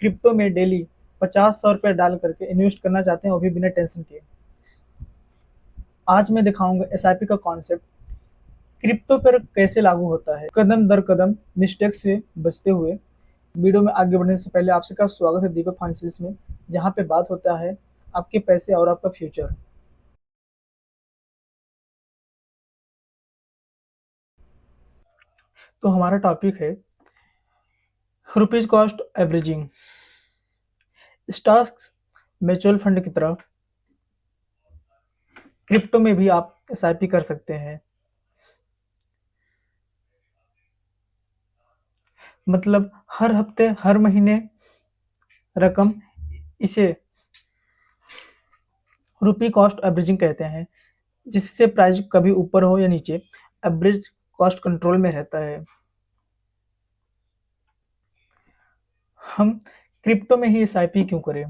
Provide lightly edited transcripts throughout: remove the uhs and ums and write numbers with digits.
Crypto में daily 50-100 रुपये डाल करके इन्वेस्ट करना चाहते हैं, वो भी बिना टेंशन के। आज मैं दिखाऊंगा एसआईपी का कॉन्सेप्ट क्रिप्टो पर कैसे लागू होता है, कदम दर कदम मिस्टेक से बचते हुए। वीडियो में आगे बढ़ने से पहले आपसे का स्वागत है दीपक फाइनेंशियल्स में, जहाँ पे बात होता है आपके पैसे और आपका फ्यूचर। तो हमारा टॉपिक है rupees cost averaging. Stocks mutual fund की तरह क्रिप्टो में भी आप एसआईपी कर सकते हैं। मतलब हर हफ्ते हर महीने रकम, इसे रुपी कॉस्ट एवरेजिंग कहते हैं, जिससे प्राइस कभी ऊपर हो या नीचे, एवरेज कॉस्ट कंट्रोल में रहता है। हम क्रिप्टो में ही एसआईपी क्यों करें?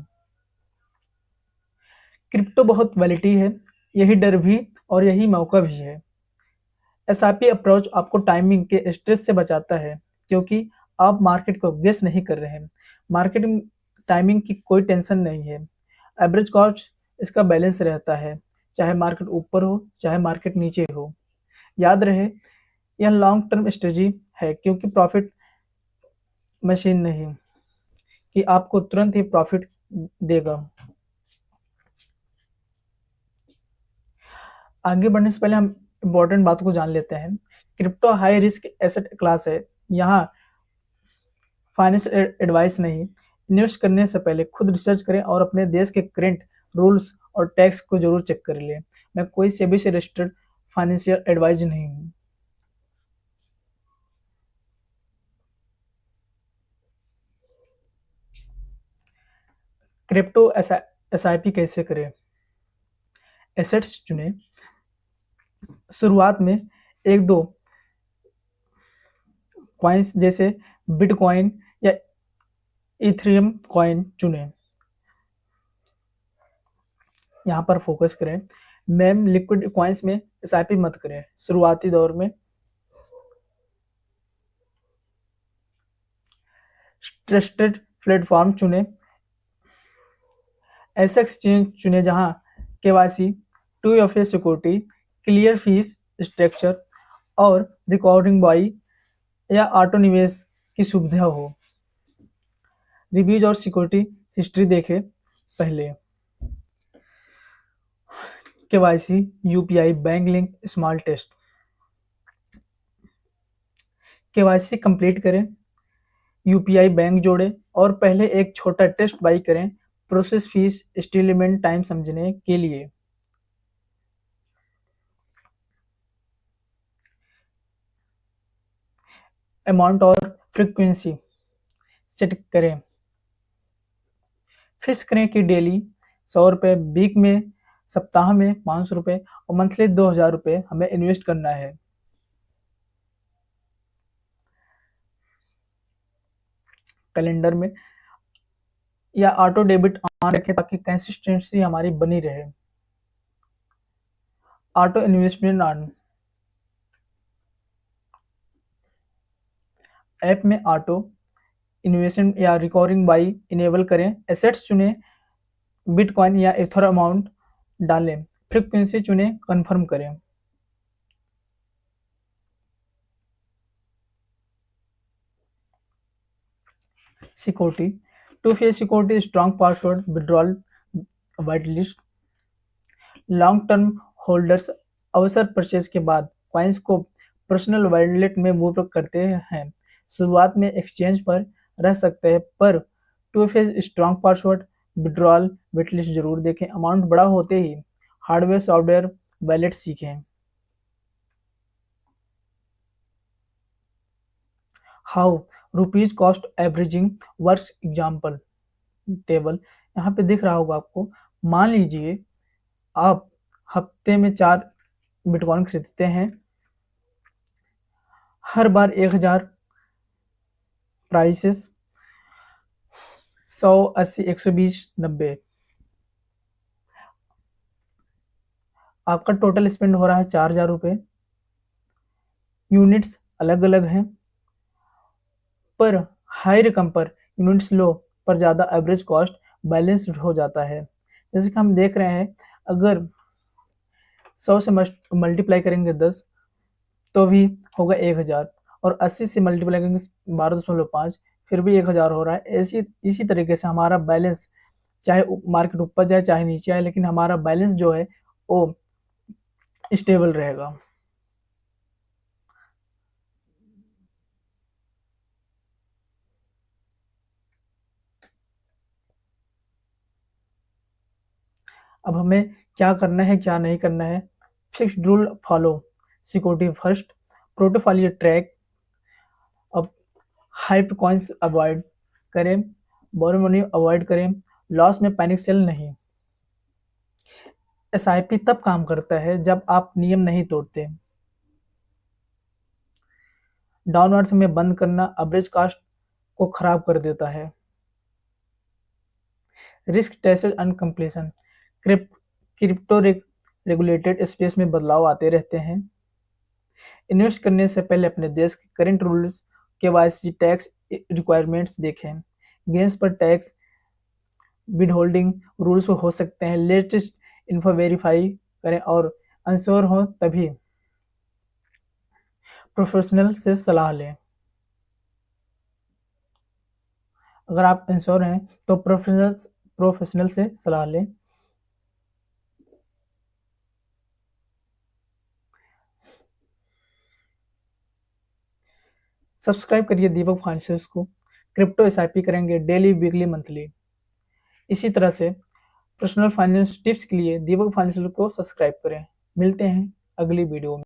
क्रिप्टो बहुत वैलिटी है, यही डर भी और यही मौका भी है। एसआईपी अप्रोच आपको टाइमिंग के स्ट्रेस से बचाता है, क्योंकि आप मार्केट को गेस नहीं कर रहे हैं। मार्केट में टाइमिंग की कोई टेंशन नहीं है। एवरेज कॉस्ट इसका बैलेंस रहता है, चाहे मार्केट ऊपर हो चाहे मार्केट नीचे हो। याद रहे, यह लॉन्ग टर्म स्ट्रेटजी है, क्योंकि प्रॉफिट मशीन नहीं कि आपको तुरंत ही प्रॉफिट देगा। आगे बढ़ने से पहले हम इम्पोर्टेंट बातों को जान लेते हैं। Crypto high risk asset class है। यहाँ फाइनेंशियल एडवाइस नहीं। इन्वेस्ट करने से पहले खुद रिसर्च करें और अपने देश के करेंट रूल्स और टैक्स को जरूर चेक कर लें। मैं कोई सेबी से रजिस्टर्ड फाइनेंशियल एडवाइज नहीं हूँ। क्रिप्टो एसआईपी कैसे करें? एसेट्स चुनें। शुरुआत में एक दो कॉइन्स जैसे बिटकॉइन या इथेरियम कॉइन चुनें। यहाँ पर फोकस करें। मैम लिक्विड कॉइन्स में एसआईपी मत करें शुरुआती दौर में। ट्रस्टेड प्लेटफॉर्म चुनें। ऐसा एक्सचेंज चुनें जहां KYC, 2FA security, clear fees structure और रिकॉर्डिंग बाई या ऑटो निवेश की सुविधा हो। रिव्यूज और सिक्योरिटी हिस्ट्री देखें पहले। KYC, UPI, bank link, small test. KYC complete करें, यूपीआई बैंक जोड़ें और पहले एक छोटा टेस्ट बाई करें प्रोसेस फीस स्टेटमेंट टाइम समझने के लिए। अमाउंट और फ्रीक्वेंसी सेट करें। फिक्स करें कि डेली 100 रुपये, वीक में, सप्ताह में 500 रुपये और मंथली 2000 रुपये हमें इन्वेस्ट करना है। कैलेंडर में या ऑटो डेबिट ऑन रखें ताकि कंसिस्टेंसी हमारी बनी रहे। Auto investment on. ऐप में ऑटो इन्वेस्टमेंट या रिकॉर्डिंग बाई इनेबल करें। एसेट्स चुनें, बिटकॉइन या इथर अमाउंट डालें। फ्रीक्वेंसी चुनें, कंफर्म करें। Security, 2FA security, strong password, withdrawal white list. Long term holders अवसर परचेज के बाद कॉइन्स को पर्सनल वॉलेट में मूव करते हैं। शुरुआत में एक्सचेंज पर रह सकते हैं, पर 2FA strong password, withdrawal waitlist जरूर देखें। अमाउंट बड़ा होते ही हार्डवेयर सॉफ्टवेयर वॉलेट सीखें। How rupees cost averaging works example table यहाँ पे दिख रहा होगा आपको। मान लीजिए आप हफ्ते में 4 बिटकॉइन खरीदते हैं। हर बार 1000 प्राइसेस 100, 80, 120, 90। आपका टोटल स्पेंड हो रहा है 4000 रुपये। यूनिट्स अलग अलग हैं, पर हाई रकम पर यूनिट्स लो पर ज़्यादा एवरेज कॉस्ट बैलेंस्ड हो जाता है। जैसे कि हम देख रहे हैं, अगर 100 से मल्टीप्लाई करेंगे 10 तो भी होगा 1000, और 80 से मल्टीप्लाई करेंगे 12.5 फिर भी 1000 हो रहा है। इसी तरीके से हमारा बैलेंस, चाहे मार्केट ऊपर जाए चाहे नीचे आए, लेकिन हमारा बैलेंस जो है वो स्टेबल रहेगा। अब हमें क्या करना है क्या नहीं करना है। Fixed rule follow, security first, portfolio track, अब हाइप कॉइन्स अवॉइड करें, बोरो मनी अवॉइड करें, लॉस में पैनिक सेल नहीं। एसआईपी तब काम करता है जब आप नियम नहीं तोड़ते। डाउनवर्थ में बंद करना एवरेज कास्ट को खराब कर देता है। Risk tested uncompletion, crypto regulated space में बदलाव आते रहते हैं। इन्वेस्ट करने से पहले अपने देश के current rules, KYC, tax requirements देखें। गेंस पर टैक्स विद होल्डिंग रूल्स हो सकते हैं। लेटेस्ट इन्फो वेरीफाई करें और अनश्योर हो तभी प्रोफेशनल से सलाह लें। अगर आप इंश्योर हैं तो प्रोफेशनल से सलाह लें। सब्सक्राइब करिए दीपक फाइनेंशियल्स को। क्रिप्टो एसआईपी करेंगे डेली, वीकली, मंथली। इसी तरह से पर्सनल फाइनेंस टिप्स के लिए दीपक फाइनेंशियल को सब्सक्राइब करें। मिलते हैं अगली वीडियो में।